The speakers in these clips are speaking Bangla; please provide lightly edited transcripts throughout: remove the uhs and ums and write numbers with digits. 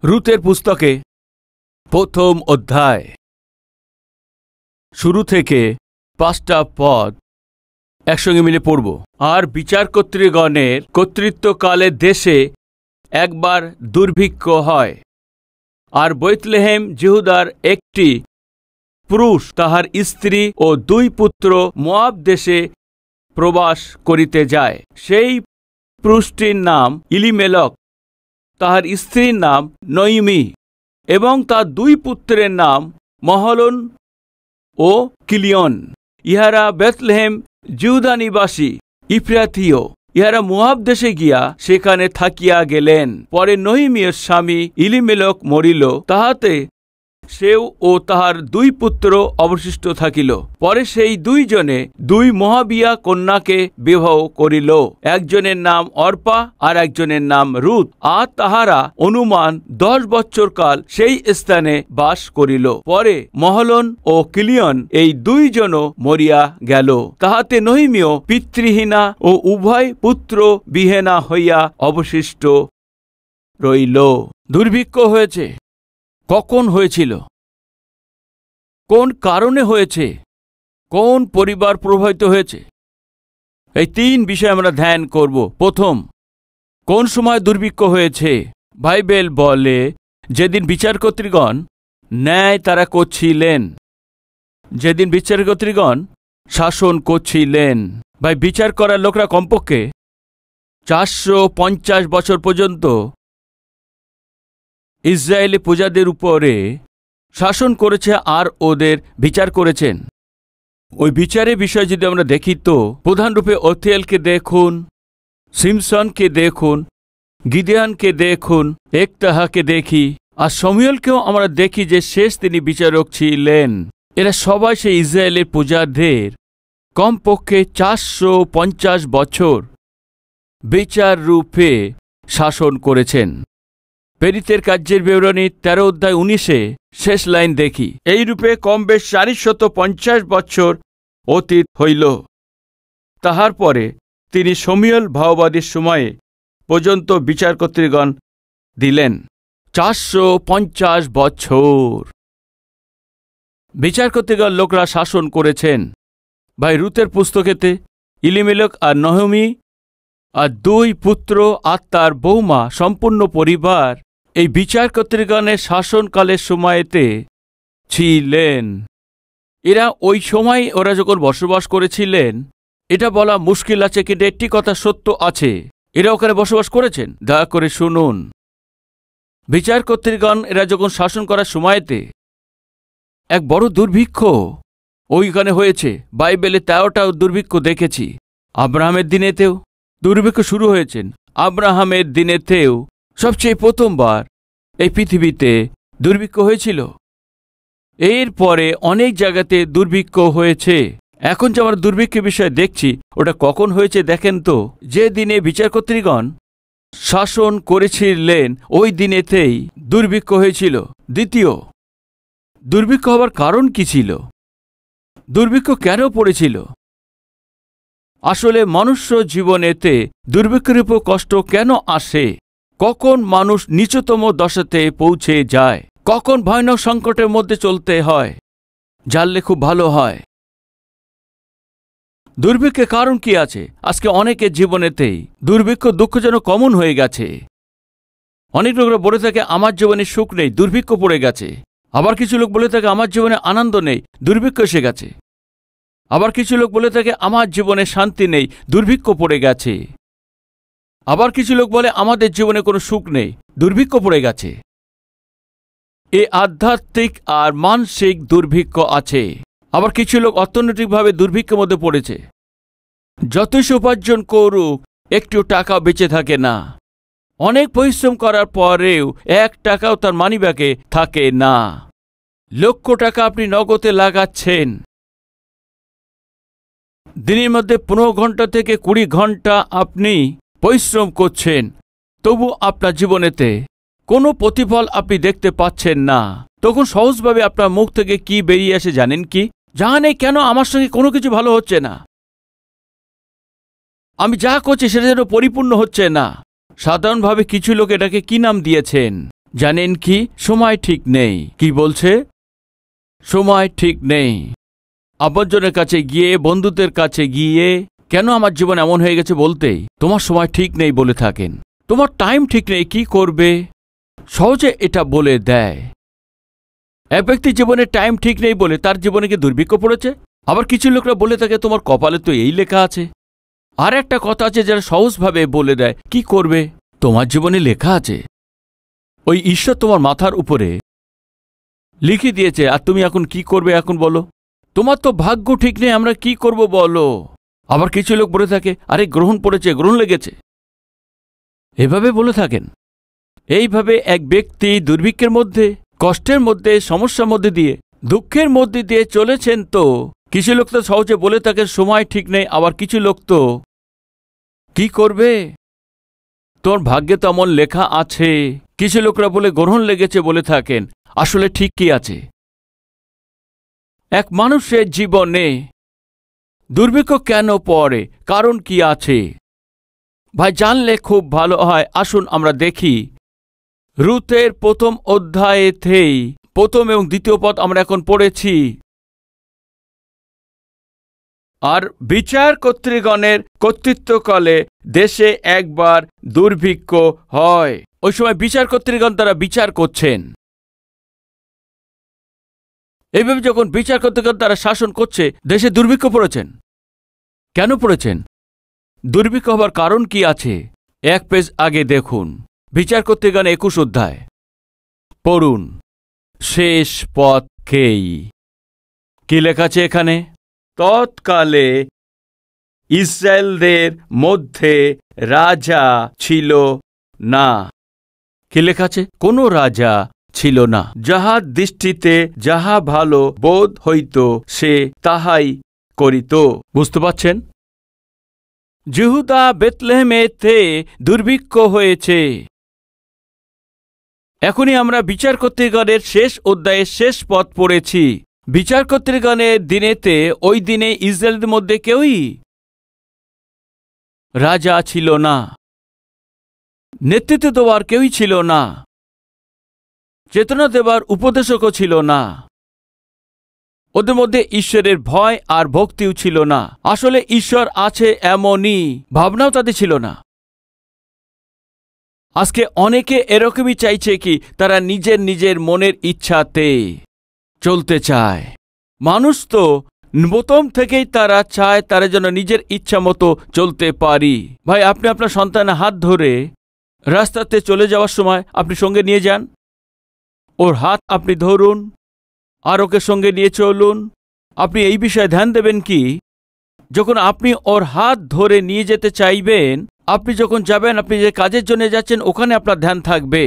রুতের পুস্তকে প্রথম অধ্যায় শুরু থেকে 5টা পদ একসঙ্গে মিলে পড়ব। আর বিচারকর্তৃগণের কর্তৃত্বকালে দেশে একবার দুর্ভিক্ষ হয়, আর বেথলেহেম যিহুদার একটি পুরুষ তাহার স্ত্রী ও 2 পুত্র মোয়াব দেশে প্রবাস করিতে যায়। সেই পুরুষটির নাম ইলিমেলক, তাহার স্ত্রীর নাম নয়মি, এবং তার 2 পুত্রের নাম মহলন ও কিলিয়ন। ইহারা বেথলেহেম যিহুদা নিবাসী ইফ্রাথীয়। ইহারা মোয়াব দেশে গিয়া সেখানে থাকিয়া গেলেন। পরে নহিমীর স্বামী ইলিমেলক মরিল, তাহাতে সেও ও তাহার 2 পুত্র অবশিষ্ট থাকিল। পরে সেই 2 জনে 2 মোয়াবিয়া কন্যাকে বিবাহ করিল, একজনের নাম অর্পা আর একজনের নাম রুত। আর তাহারা অনুমান 10 বৎসর কাল সেই স্থানে বাস করিল। পরে মহলন ও কিলিয়ন এই 2 জন মরিয়া গেল, তাহাতে নহিমীও পিতৃহীনা ও উভয় পুত্র বিহেনা হইয়া অবশিষ্ট রইল। দুর্ভিক্ষ হয়েছে। কখন হয়েছিল? কোন কারণে হয়েছে? কোন পরিবার প্রভাবিত হয়েছে? এই 3 বিষয় আমরা ধ্যান করব। প্রথম, কোন সময় দুর্ভিক্ষ হয়েছে? বাইবেল বলে যেদিন বিচারকর্তৃগণ ন্যায় তারা করছিলেন, যেদিন বিচারকর্তৃগণ শাসন করছিলেন। ভাই, বিচার করার লোকরা কমপক্ষে 450 বছর পর্যন্ত ইসরায়েলি প্রজাদের উপরে শাসন করেছে আর ওদের বিচার করেছেন। ওই বিচারের বিষয় যদি আমরা দেখি তো প্রধানরূপে ওথেলকে দেখুন, সিমসনকে দেখুন, গিদেয়ানকে দেখুন, একতাহাকে দেখি, আর শমূয়েলকেও আমরা দেখি যে শেষ তিনি বিচারক ছিলেন। এরা সবাই সেই ইসরায়েলের প্রজাদের কমপক্ষে 450 বছর বিচার রূপে শাসন করেছেন। প্রেরিতের কার্যের বিবরণী 13 অধ্যায় 19 শেষ লাইন দেখি, এই রূপে কম বেশ 450 বছর অতীত হইল। তাহার পরে তিনি শমূয়েল ভাওবাদীর সময়ে পর্যন্ত বিচারকর্তৃগণ দিলেন। 450 বছর বিচারকর্তৃগণ লোকরা শাসন করেছেন। ভাই, রুতের পুস্তকেতে ইলিমেলক আর নহমি আর 2 পুত্র আর তার বৌমা সম্পূর্ণ পরিবার এই বিচারকর্তৃগণের শাসনকালের সময়তে ছিলেন। এরা ওই সময় ওরা যখন বসবাস করেছিলেন, এটা বলা মুশকিল আছে, কিন্তু একটি কথা সত্য আছে, এরা ওখানে বসবাস করেছেন। দয়া করে শুনুন, বিচারকর্তৃগণ এরা যখন শাসন করার সময়তে এক বড় দুর্ভিক্ষ ওইখানে হয়েছে। বাইবেলে 13টা দুর্ভিক্ষ দেখেছি। আব্রাহামের দিনেতেও দুর্ভিক্ষ শুরু হয়েছেন। আব্রাহামের দিনেতেও সবচেয়ে প্রথমবার এই পৃথিবীতে দুর্ভিক্ষ হয়েছিল। এরপরে অনেক জায়গাতে দুর্ভিক্ষ হয়েছে। এখন যে আমরা দুর্ভিক্ষের বিষয়ে দেখছি, ওটা কখন হয়েছে দেখেন তো। যে দিনে বিচারকর্তৃগণ শাসন করেছিলেন ওই দিনেতেই দুর্ভিক্ষ হয়েছিল। দ্বিতীয়, দুর্ভিক্ষ হবার কারণ কি ছিল? দুর্ভিক্ষ কেন পড়েছিল? আসলে মনুষ্য জীবনেতে দুর্ভিক্ষের উপর কষ্ট কেন আসে? কখন মানুষ নিচতম দশাতে পৌঁছে যায়? কখন ভয়ানক সংকটের মধ্যে চলতে হয়? জানলে খুব ভালো হয়। দুর্ভিক্ষের কারণ কি আছে? আজকে অনেকের জীবনেতেই দুর্ভিক্ষ দুঃখজনক কমন হয়ে গেছে। অনেক লোকরা বলে থাকে আমার জীবনে সুখ নেই, দুর্ভিক্ষ পড়ে গেছে। আবার কিছু লোক বলে থাকে আমার জীবনে আনন্দ নেই, দুর্ভিক্ষ এসে গেছে। আবার কিছু লোক বলে থাকে আমার জীবনে শান্তি নেই, দুর্ভিক্ষ পড়ে গেছে। আবার কিছু লোক বলে আমাদের জীবনে কোনো সুখ নেই, দুর্ভিক্ষ পড়ে গেছে। এ আধ্যাত্মিক আর মানসিক দুর্ভিক্ষ আছে। আবার কিছু লোক অর্থনৈতিকভাবে দুর্ভিক্ষের মধ্যে পড়েছে। যতই সে উপার্জন করুক, একটু টাকা বেঁচে থাকে না। অনেক পরিশ্রম করার পরেও 1 টাকাও তার মানিব্যাগে থাকে না। লক্ষ টাকা আপনি নগদে লাগাচ্ছেন, দিনের মধ্যে 15 ঘন্টা থেকে 20 ঘন্টা আপনি পরিশ্রম করছেন, তবু আপনার জীবনেতে কোনো প্রতিফল আপনি দেখতে পাচ্ছেন না। তখন সহজভাবে আপনার মুখ থেকে কি বেরিয়ে আসে জানেন কি? জানেন কেন আমার সঙ্গে কোনো কিছু ভালো হচ্ছে না, আমি যা করছি সেটা যেন পরিপূর্ণ হচ্ছে না। সাধারণভাবে কিছু লোক এটাকে কি নাম দিয়েছেন? জানেন কি, সময় ঠিক নেই। কি বলছে? সময় ঠিক নেই। আপনজনের কাছে গিয়ে, বন্ধুদের কাছে গিয়ে, কেন আমার জীবন এমন হয়ে গেছে বলতেই তোমার সময় ঠিক নেই বলে থাকেন। তোমার টাইম ঠিক নেই, কি করবে? সহজে এটা বলে দেয়। এক ব্যক্তির জীবনে টাইম ঠিক নেই বলে তার জীবনে কি দুর্ভিক্ষ পড়েছে? আবার কিছু লোকরা বলে থাকে তোমার কপালে তো এই লেখা আছে। আর একটা কথা আছে যারা সহজভাবে বলে দেয়, কি করবে? তোমার জীবনে লেখা আছে, ওই ঈশ্বর তোমার মাথার উপরে লিখে দিয়েছে, আর তুমি এখন কি করবে এখন বলো? তোমার তো ভাগ্য ঠিক নেই, আমরা কি করব বলো? আবার কিছু লোক বলে থাকে, আরে গ্রহণ পড়েছে, গ্রহণ লেগেছে, এভাবে বলে থাকেন। এইভাবে এক ব্যক্তি দুর্ভিক্ষের মধ্যে, কষ্টের মধ্যে, সমস্যার মধ্যে দিয়ে, দুঃখের মধ্যে দিয়ে চলেছেন। তো কিছু লোক তো সহজে বলে থাকে সময় ঠিক নেই, আবার কিছু লোক তো কি করবে, তোর ভাগ্যে তো এমন লেখা আছে। কিছু লোকরা বলে গ্রহণ লেগেছে বলে থাকেন। আসলে ঠিক কি আছে? এক মানুষের জীবনে দুর্ভিক্ষ কেন পড়ে, কারণ কি আছে? ভাই জানলে খুব ভালো হয়। আসুন আমরা দেখি রুথের প্রথম অধ্যায়েতেই প্রথম এবং দ্বিতীয় পদ আমরা এখন পড়েছি। আর বিচার কর্তৃগণের কর্তৃত্বকালে দেশে একবার দুর্ভিক্ষ হয়। ওই সময় বিচার কর্তৃগণ তারা বিচার করছেন। এইভাবে যখন বিচার কর্তৃগণ তারা শাসন করছে, দেশে দুর্ভিক্ষ পড়েছেন। কেন পড়েছেন? দুর্ভিক্ষ হবার কারণ কি আছে? এক পেজ আগে দেখুন, বিচার কর্তৃগণ 21 অধ্যায় পড়ুন, শেষ পদকেই কি লেখা আছে এখানে? তৎকালে ইসরায়েলদের মধ্যে রাজা ছিল না। কি লেখা আছে? কোনো রাজা ছিল না। যাহার দৃষ্টিতে যাহা ভালো বোধ হইত সে তাহাই করিত। বুঝতে পারছেন? জিহুদা বেতলেহেমেতে দুর্ভিক্ষ হয়েছে। এখনই আমরা বিচার কর্তৃগণের শেষ অধ্যায়ের শেষ পদ পড়েছি। বিচার কর্তৃগণের দিনেতে, ওই দিনে ইসরায়েলের মধ্যে কেউই রাজা ছিল না, নেতৃত্ব দেওয়ার কেউই ছিল না, চেতনা দেবার উপদেশকও ছিল না, ওদের মধ্যে ঈশ্বরের ভয় আর ভক্তিও ছিল না। আসলে ঈশ্বর আছে এমনই ভাবনাও তাদের ছিল না। আজকে অনেকে এরকমই চাইছে কি, তারা নিজের নিজের মনের ইচ্ছাতে চলতে চায়। মানুষ তো প্রথম থেকেই তারা চায় তারা যেন নিজের ইচ্ছা মতো চলতে পারি। ভাই, আপনি আপনার সন্তানের হাত ধরে রাস্তাতে চলে যাওয়ার সময় আপনি সঙ্গে নিয়ে যান, ওর হাত আপনি ধরুন আর ওকে সঙ্গে নিয়ে চলুন। আপনি এই বিষয়ে ধ্যান দেবেন কি, যখন আপনি ওর হাত ধরে নিয়ে যেতে চাইবেন, আপনি যখন যাবেন, আপনি যে কাজের জন্য যাচ্ছেন ওখানে আপনার ধ্যান থাকবে।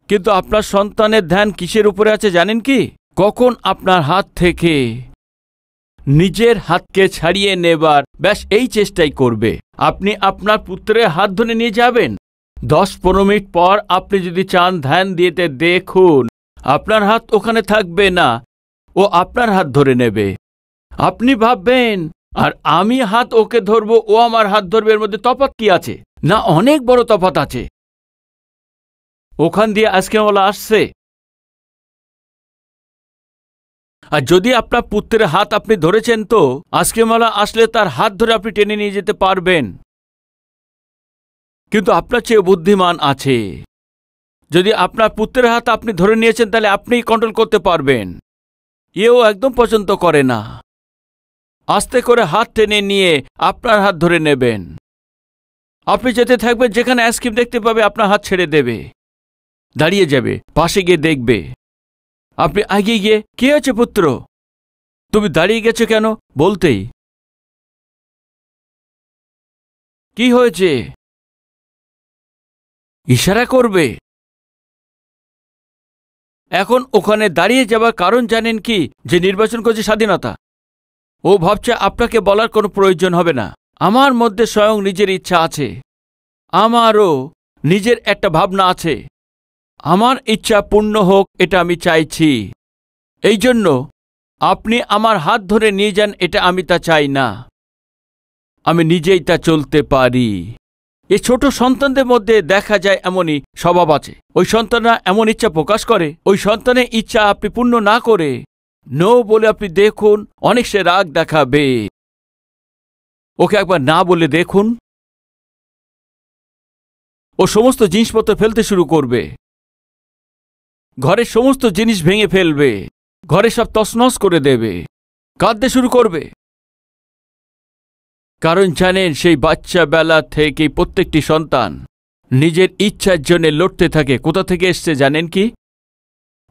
কিন্তু আপনার সন্তানের ধ্যান কিসের উপরে আছে জানেন কি? কখন আপনার হাত থেকে নিজের হাতকে ছাড়িয়ে নেবার ব্যাস এই চেষ্টাই করবে। আপনি আপনার পুত্রের হাত ধরে নিয়ে যাবেন, 10-15 মিনিট পর আপনি যদি চান ধ্যান দিতে দেখুন, আপনার হাত ওখানে থাকবে না, ও আপনার হাত ধরে নেবে। আপনি ভাববেন আর আমি হাত ওকে ধরবো, ও আমার হাত ধরবে, এর মধ্যে তফাৎ কি আছে? না, অনেক বড় তফাৎ আছে। ওখান দিয়ে আজকে বলা আসছে। আর যদি আপনার পুত্রের হাত আপনি ধরেছেন, তো আজকে মালা আসলে তার হাত ধরে আপনি টেনে নিয়ে যেতে পারবেন। কিন্তু আপনার চেয়ে বুদ্ধিমান আছে। যদি আপনার পুত্রের হাত আপনি ধরে নিয়েছেন, তাহলে আপনিই কন্ট্রোল করতে পারবেন। এও একদম পছন্দ করে না। আস্তে করে হাত টেনে নিয়ে আপনার হাত ধরে নেবেন। আপনি যেতে থাকবেন, যেখানে আইসক্রিম দেখতে পাবে আপনার হাত ছেড়ে দেবে, দাঁড়িয়ে যাবে, পাশে গিয়ে দেখবে। আপনি আগে গিয়ে, কে আছে পুত্র, তুমি দাঁড়িয়ে গেছো কেন বলতেই, কি হয়েছে, ইশারা করবে। এখন ওখানে দাঁড়িয়ে যাবার কারণ জানেন কি? যে নির্বাচন করছে স্বাধীনতা। ও ভাবছে আপনাকে বলার কোনো প্রয়োজন হবে না। আমার মধ্যে স্বয়ং নিজের ইচ্ছা আছে, আমারও নিজের একটা ভাবনা আছে, আমার ইচ্ছা পূর্ণ হোক, এটা আমি চাইছি। এই জন্য আপনি আমার হাত ধরে নিয়ে যান, এটা আমি তা চাই না। আমি নিজেই তা চলতে পারি। এই ছোট সন্তানদের মধ্যে দেখা যায় এমনই স্বভাব আছে। ওই সন্তানরা এমন ইচ্ছা প্রকাশ করে, ওই সন্তানের ইচ্ছা আপনি পূর্ণ না করে নো বলে আপনি দেখুন, অনেক সে রাগ দেখাবে। ওকে একবার না বলে দেখুন, ও সমস্ত জিনিসপত্র ফেলতে শুরু করবে, ঘরের সমস্ত জিনিস ভেঙে ফেলবে, ঘরে সব তছনছ করে দেবে, কাঁদতে শুরু করবে। কারণ জানেন, সেই বাচ্চা বেলা থেকে প্রত্যেকটি সন্তান নিজের ইচ্ছার জন্য লড়তে থাকে। কোথা থেকে এসছে জানেন কি?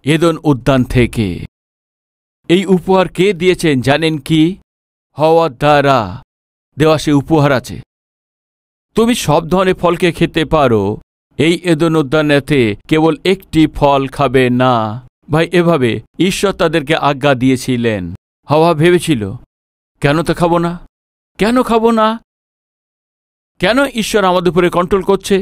এদেন উদ্যান থেকে। এই উপহার কে দিয়েছেন জানেন কি? হওয়ার দ্বারা দেওয়া সে উপহার আছে। তুমি সব ধরনের ফলকে খেতে পারো, এই এদেন উদ্যানেতে কেবল একটি ফল খাবে না। ভাই, এভাবে ঈশ্বর তাদেরকে আজ্ঞা দিয়েছিলেন। হাওয়া ভেবেছিল, কেন তো খাবো না, কেন খাবো না? কেন ঈশ্বর আমাদের উপরে কন্ট্রোল করছে?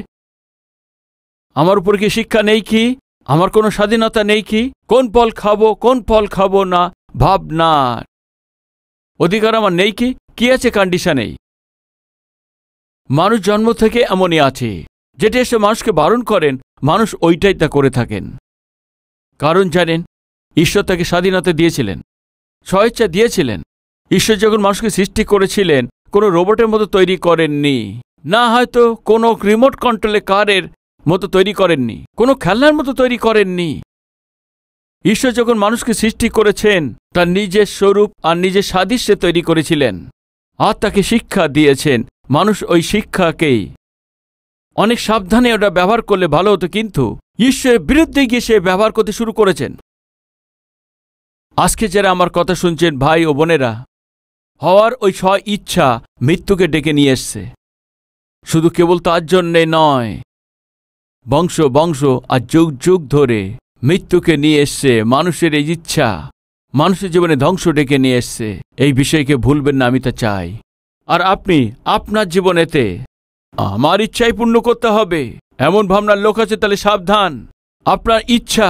আমার উপর কি শিক্ষা নেই কি? আমার কোনো স্বাধীনতা নেই কি? কোন ফল খাবো, কোন ফল খাবো না ভাবনার অধিকার আমার নেই কি? কি আছে কন্ডিশনেই? মানুষ জন্ম থেকে এমনই আছে, যেটা এসে মানুষকে বারণ করেন, মানুষ ওইটাই তা করে থাকেন। কারণ জানেন, ঈশ্বর তাকে স্বাধীনতা দিয়েছিলেন, স্বেচ্ছা দিয়েছিলেন। ঈশ্বর যখন মানুষকে সৃষ্টি করেছিলেন, কোনো রোবটের মতো তৈরি করেননি, না হয়তো কোনো রিমোট কন্ট্রোলে কারের মতো তৈরি করেননি, কোনো খেলনার মতো তৈরি করেননি। ঈশ্বর যখন মানুষকে সৃষ্টি করেছেন, তার নিজের স্বরূপ আর নিজের সাদৃশ্যে তৈরি করেছিলেন, আর তাকে শিক্ষা দিয়েছেন। মানুষ ওই শিক্ষাকেই অনেক সাবধানে ওটা ব্যবহার করলে ভালো হতো, কিন্তু ঈশ্বরের বিরুদ্ধে গিয়ে সে ব্যবহার করতে শুরু করেছেন। আজকে যারা আমার কথা শুনছেন ভাই ও বোনেরা, হওয়ার ওই স্ব ইচ্ছা মৃত্যুকে ডেকে নিয়ে এসছে। শুধু কেবল তার জন্যে নয়, বংশ বংশ আর যুগ যুগ ধরে মৃত্যুকে নিয়ে এসছে। মানুষের এই ইচ্ছা মানুষের জীবনে ধ্বংস ডেকে নিয়ে এসছে। এই বিষয়কে ভুলবেন না, আমি তা চাই। আর আপনি আপনার জীবনেতে আমার ইচ্ছাই পূর্ণ করতে হবে এমন ভাবনার লোক আছে, তাহলে সাবধান। আপনার ইচ্ছা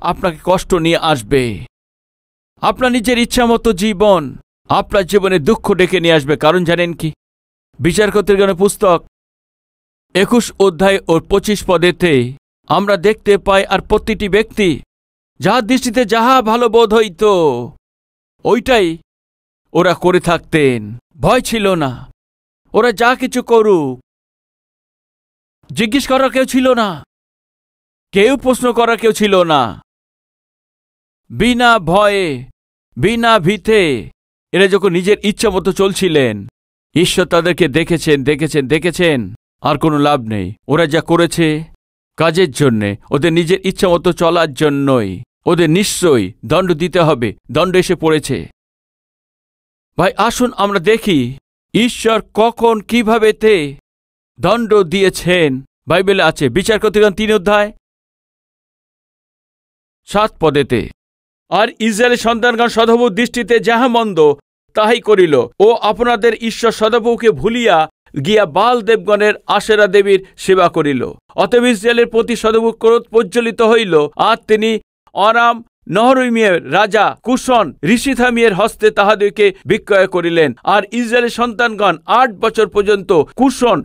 আপনাকে কষ্ট নিয়ে আসবে। আপনার নিজের ইচ্ছা মতো জীবন আপনার জীবনে দুঃখ ডেকে নিয়ে আসবে। কারণ জানেন কি? বিচারকর্তৃগণের পুস্তক 21 অধ্যায় ও 25 পদেতে আমরা দেখতে পাই, আর প্রতিটি ব্যক্তি যাহার দৃষ্টিতে যাহা ভালো বোধ হইত ওইটাই ওরা করে থাকতেন। ভয় ছিল না, ওরা যা কিছু করুক জিজ্ঞেস করার কেউ ছিল না, কেউ প্রশ্ন করার কেউ ছিল না। বিনা ভয়ে বিনা ভীতে এরা যখন নিজের ইচ্ছা মতো চলছিলেন, ঈশ্বর তাদেরকে দেখেছেন দেখেছেন দেখেছেন আর কোনো লাভ নেই। ওরা যা করেছে কাজের জন্যে, ওদের নিজের ইচ্ছা মতো চলার জন্যই ওদের নিশ্চয়ই দণ্ড দিতে হবে। দণ্ড এসে পড়েছে। ভাই, আসুন আমরা দেখি ঈশ্বর কখন কিভাবে তে দণ্ড দিয়েছেন। বাইবেলে আছে, বিচারকর্তৃগণ 3 অধ্যায় 7 পদেতে, আর ইসরায়েলের সন্তানগণ সদবু দৃষ্টিতে যাহা মন্দ তাহাই করিল, ও আপনাদের ঈশ্বর সদবুকে ভুলিয়া গিয়া বাল দেবগণের আশেরা দেবীর সেবা করিল। অতএব ইসরায়েলের প্রতি সদবু ক্রোধ প্রজ্বলিত হইল, আর তিনি অরাম নহরীমের রাজা কুশন ঋষিথামিয়ের হস্তে তাহাদেরকে বিক্রয় করিলেন। আর ইসরায়েলের সন্তানগণ 8 বছর পর্যন্ত কুশন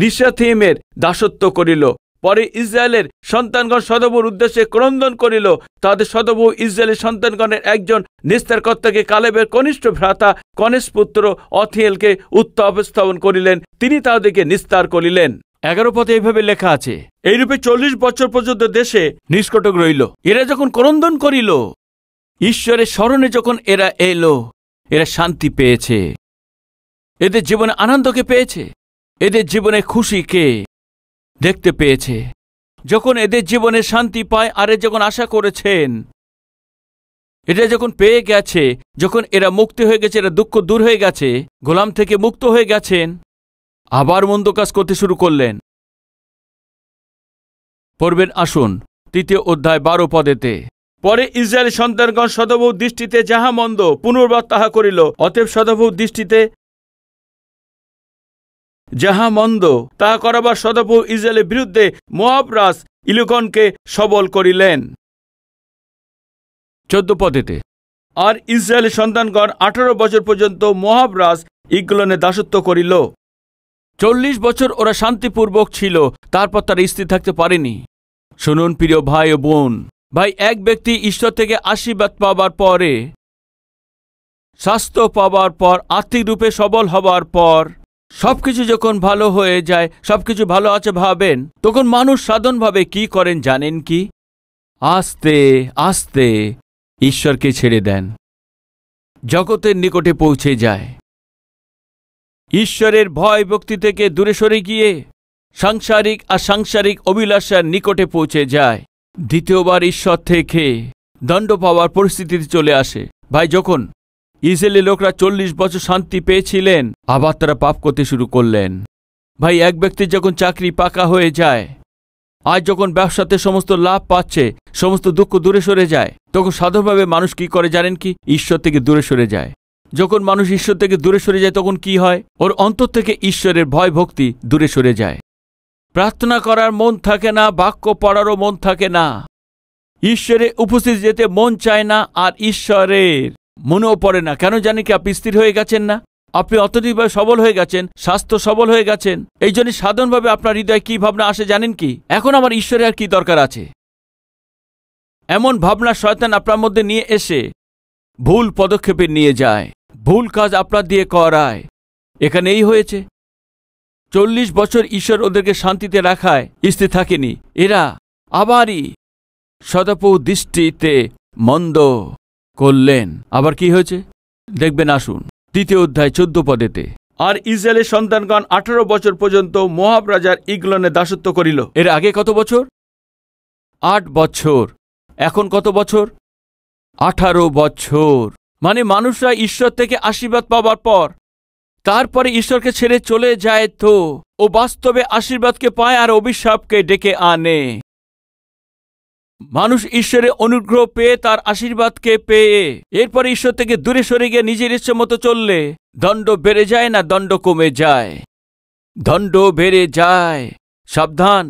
ঋষিথামিয়ের দাসত্ব করিল। পরে ইসরায়েলের সন্তানগণ সদবুর উদ্দেশ্যে ক্রন্দন করিল। তাদের সদবু ইসরায়েলের সন্তানগণের একজন নিস্তারকর্তাকে কালেবের কনিষ্ঠ ভ্রাতা কনেশ পুত্র অথিয়েলকে উপস্থাপন করিলেন, তিনি তাদেরকে নিস্তার করিলেন। 11 পদে এইভাবে লেখা আছে, এইরূপে 40 বছর পর্যন্ত দেশে নিষ্কটক রইল। এরা যখন ক্রন্দন করিল, ঈশ্বরের স্মরণে যখন এরা এলো, এরা শান্তি পেয়েছে, এদের জীবনে আনন্দকে পেয়েছে, এদের জীবনে খুশিকে দেখতে পেয়েছে। যখন এদের জীবনে শান্তি পায়, আর যখন আশা করেছেন, এটা যখন পেয়ে গেছে, যখন এরা মুক্তি হয়ে গেছে, এরা দুঃখ দূর হয়ে গেছে, গোলাম থেকে মুক্ত হয়ে গেছেন, আবার মন্দ কাজ করতে শুরু করলেন। পড়বেন, আসুন 3 অধ্যায় 12 পদেতে, পরে ইসরায়েলের সন্তানগণ সদবু দৃষ্টিতে যাহা মন্দ পুনর্বার তাহা করিল। অতএব সদবু দৃষ্টিতে যাহা মন্দ তাহা করাবার সদবু ইসরায়েলের বিরুদ্ধে মোয়াব রাজ ইলুগনকে সবল করিলেন। 14 পদেতে, আর ইসরায়েলের সন্তানগণ 18 বছর পর্যন্ত মোয়াব রাজ ইগলনে দাসত্ব করিল। 40 বছর ওরা শান্তিপূর্বক ছিল, তারপর তারা স্থির থাকতে পারেনি। শুনুন প্রিয় ভাই ও বোন, ভাই, এক ব্যক্তি ঈশ্বর থেকে আশীর্বাদ পাবার পরে, স্বাস্থ্য পাবার পর, আর্থিক রূপে সবল হবার পর, সবকিছু যখন ভালো হয়ে যায়, সবকিছু ভালো আছে ভাবেন, তখন মানুষ সাধারণভাবে কি করেন জানেন কি? আস্তে আস্তে ঈশ্বরকে ছেড়ে দেন, জগতের নিকটে পৌঁছে যায়, ঈশ্বরের ভয় ভক্তি থেকে দূরে সরে গিয়ে সাংসারিক আর সাংসারিক অভিলাষার নিকটে পৌঁছে যায়। দ্বিতীয়বার ঈশ্বর থেকে দণ্ড পাওয়ার পরিস্থিতিতে চলে আসে। ভাই, যখন ইসরায়েলি লোকরা 40 বছর শান্তি পেয়েছিলেন, আবার তারা পাপ করতে শুরু করলেন। ভাই, এক ব্যক্তির যখন চাকরি পাকা হয়ে যায়, আজ যখন ব্যবসাতে সমস্ত লাভ পাচ্ছে, সমস্ত দুঃখ দূরে সরে যায়, তখন সাধারণভাবে মানুষ কি করে জানেন কি? ঈশ্বর থেকে দূরে সরে যায়। যখন মানুষ ঈশ্বর থেকে দূরে সরে যায়, তখন কি হয়? ওর অন্তর থেকে ঈশ্বরের ভয় ভক্তি দূরে সরে যায়। প্রার্থনা করার মন থাকে না, বাক্য পড়ারও মন থাকে না, ঈশ্বরে উপস্থিত যেতে মন চায় না, আর ঈশ্বরের মনেও পড়ে না। কেন জানি কি? আপনি স্থির হয়ে গেছেন না, আপনি অর্থনৈতিকভাবে সবল হয়ে গেছেন, স্বাস্থ্য সবল হয়ে গেছেন। এই জন্য সাধারণভাবে আপনার হৃদয়ে কি ভাবনা আসে জানেন কি? এখন আমার ঈশ্বরের আর কি দরকার আছে? এমন ভাবনা শয়তান আপনার মধ্যে নিয়ে এসে ভুল পদক্ষেপে নিয়ে যায়, ভুল কাজ আপনার দিয়ে করায়। এখানে এই হয়েছে, 40 বছর ঈশ্বর ওদেরকে শান্তিতে রাখায় স্থির থাকেনি, এরা আবারই সদাপ্রভু দৃষ্টিতে মন্দ করলেন। আবার কি হয়েছে দেখবেন, আসুন 3 অধ্যায় 14 পদেতে। আর ইসরায়েলের সন্তানগণ 18 বছর পর্যন্ত মোয়াব রাজার ইগলনে দাসত্ব করিল। এর আগে কত বছর? 8 বছর। এখন কত বছর? 18 বছর। মানে মানুষরা ঈশ্বর থেকে আশীর্বাদ পাবার পর তারপরে ঈশ্বরকে ছেড়ে চলে যায়, তো ও বাস্তবে আশীর্বাদকে পায় আর অভিশাপকে ডেকে আনে। মানুষ ঈশ্বরের অনুগ্রহ পেয়ে, তার আশীর্বাদকে পেয়ে, এরপরে ঈশ্বর থেকে দূরে সরে গিয়ে নিজের ইচ্ছে মতো চললে দণ্ড বেড়ে যায় না, দণ্ড কমে যায়? দণ্ড বেড়ে যায়। সাবধান।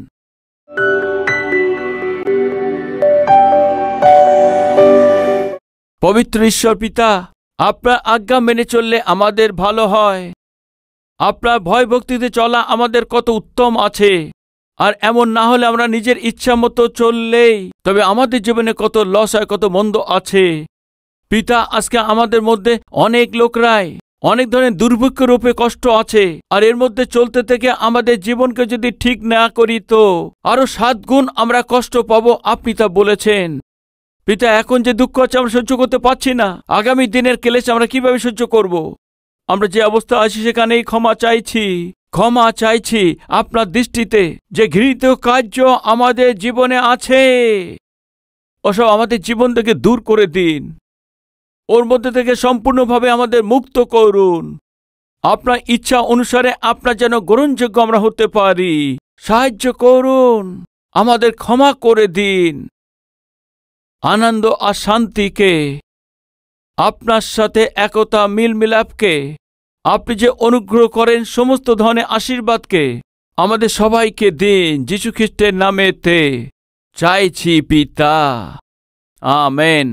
পবিত্র ঈশ্বর পিতা, আপনার আজ্ঞা মেনে চললে আমাদের ভালো হয়। আপনার ভয় ভক্তিতে চলা আমাদের কত উত্তম আছে। আর এমন না হলে আমরা নিজের ইচ্ছা মতো চললেই তবে আমাদের জীবনে কত লস হয়, কত মন্দ আছে। পিতা, আজকে আমাদের মধ্যে অনেক লোকরাই অনেক ধরনের দুর্ভিক্ষ রূপে কষ্ট আছে, আর এর মধ্যে চলতে থেকে আমাদের জীবনকে যদি ঠিক না করি তো আরো 7 গুণ আমরা কষ্ট পাবো, আপনি তা বলেছেন। পিতা, এখন যে দুঃখ আছে আমরা সহ্য করতে পারছি না, আগামী দিনের ক্লেশ আমরা কিভাবে সহ্য করব? আমরা যে অবস্থা আছি সেখানেই ক্ষমা চাইছি, ক্ষমা চাইছি আপনার দৃষ্টিতে। যে ঘৃণিত কার্য আমাদের জীবনে আছে ওসব আমাদের জীবন থেকে দূর করে দিন, ওর মধ্যে থেকে সম্পূর্ণভাবে আমাদের মুক্ত করুন। আপনার ইচ্ছা অনুসারে আপনার যেন গ্রহণযোগ্য আমরা হতে পারি, সাহায্য করুন, আমাদের ক্ষমা করে দিন। আনন্দ আর শান্তিকে, আপনার সাথে একতা মিলমিলাপকে, আপনি যে অনুগ্রহ করেন সমস্ত ধরনের আশীর্বাদকে আমাদের সবাইকে দিন, যীশু খ্রিস্টের নামেতে চাইছি পিতা, আমেন।